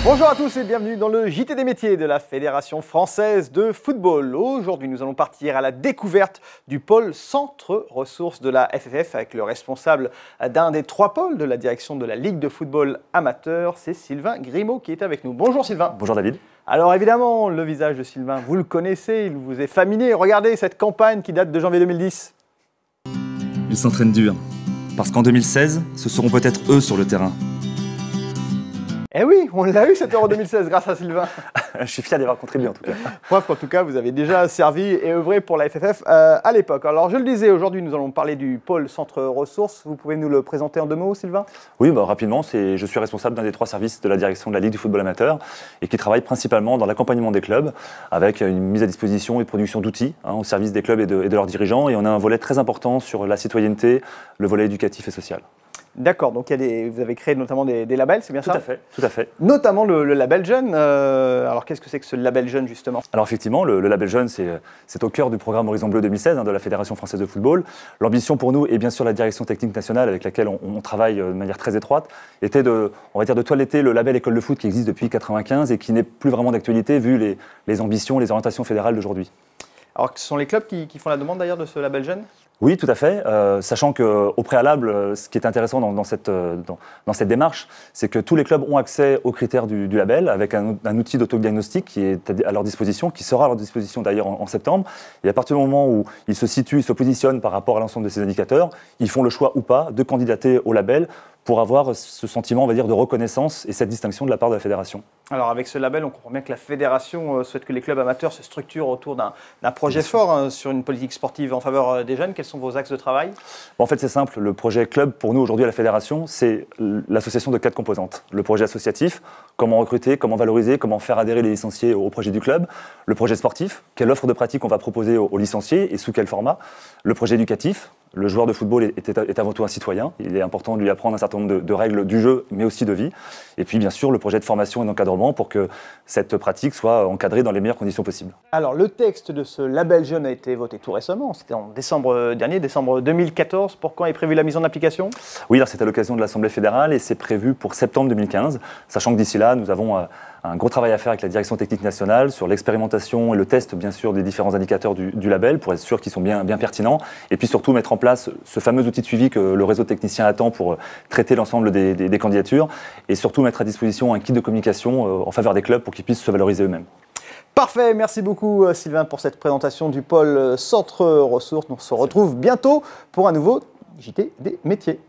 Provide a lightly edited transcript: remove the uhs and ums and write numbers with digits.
Bonjour à tous et bienvenue dans le JT des métiers de la Fédération française de football. Aujourd'hui, nous allons partir à la découverte du pôle centre ressources de la FFF avec le responsable d'un des 3 pôles de la direction de la Ligue de football amateur, c'est Sylvain Grimaud qui est avec nous. Bonjour Sylvain. Bonjour David. Alors évidemment, le visage de Sylvain, vous le connaissez, il vous est familier. Regardez cette campagne qui date de janvier 2010. Ils s'entraînent dur, parce qu'en 2016, ce seront peut-être eux sur le terrain. Eh oui, on l'a eu cet Euro 2016 grâce à Sylvain. Je suis fier d'y avoir contribué en tout cas. Preuve qu'en tout cas, vous avez déjà servi et œuvré pour la FFF à l'époque. Alors je le disais, aujourd'hui nous allons parler du pôle centre ressources. Vous pouvez nous le présenter en 2 mots, Sylvain ? Oui, rapidement, je suis responsable d'un des 3 services de la direction de la Ligue du football amateur et qui travaille principalement dans l'accompagnement des clubs avec une mise à disposition et production d'outils au service des clubs et de leurs dirigeants. Et on a un volet très important sur la citoyenneté, le volet éducatif et social. D'accord, donc vous avez créé notamment des labels, c'est bien ça ? Tout à fait. Notamment le label jeune. Alors qu'est-ce que c'est que ce label jeune justement ? Alors effectivement, le label jeune, c'est au cœur du programme Horizon Bleu 2016 de la Fédération française de football. L'ambition pour nous, et bien sûr la direction technique nationale avec laquelle on travaille de manière très étroite, était de toiletter le label école de foot qui existe depuis 1995 et qui n'est plus vraiment d'actualité vu les ambitions, les orientations fédérales d'aujourd'hui. Alors ce sont les clubs qui font la demande d'ailleurs de ce label jeune ? Oui, tout à fait. Sachant qu'au préalable, ce qui est intéressant dans cette démarche, c'est que tous les clubs ont accès aux critères du label avec un outil d'autodiagnostic qui est à leur disposition, qui sera à leur disposition d'ailleurs en septembre. Et à partir du moment où ils se situent, ils se positionnent par rapport à l'ensemble de ces indicateurs, ils font le choix ou pas de candidater au label pour avoir ce sentiment, on va dire, de reconnaissance et cette distinction de la part de la fédération. Alors avec ce label, on comprend bien que la fédération souhaite que les clubs amateurs se structurent autour d'un projet fort sur une politique sportive en faveur des jeunes. Quels sont vos axes de travail ? En fait, c'est simple. Le projet club, pour nous aujourd'hui à la fédération, c'est l'association de 4 composantes. Le projet associatif, comment recruter, comment valoriser, comment faire adhérer les licenciés au projet du club. Le projet sportif, quelle offre de pratique on va proposer aux licenciés et sous quel format. Le projet éducatif, le joueur de football est avant tout un citoyen. Il est important de lui apprendre un certain nombre de règles du jeu, mais aussi de vie. Et puis, bien sûr, le projet de formation et d'encadrement pour que cette pratique soit encadrée dans les meilleures conditions possibles. Alors, le texte de ce label jeune a été voté tout récemment. C'était en décembre dernier, décembre 2014. Pour quand est prévue la mise en application ? Oui, alors c'est à l'occasion de l'Assemblée fédérale et c'est prévu pour septembre 2015, sachant que d'ici là, nous avons un gros travail à faire avec la direction technique nationale sur l'expérimentation et le test, bien sûr, des différents indicateurs du label pour être sûr qu'ils sont bien pertinents. Et puis surtout, mettre en place ce fameux outil de suivi que le réseau technicien attend pour traiter l'ensemble des candidatures et surtout mettre à disposition un kit de communication en faveur des clubs pour qu'ils puissent se valoriser eux-mêmes. Parfait, merci beaucoup Sylvain pour cette présentation du pôle centre ressources. On se retrouve bientôt pour un nouveau JT des métiers.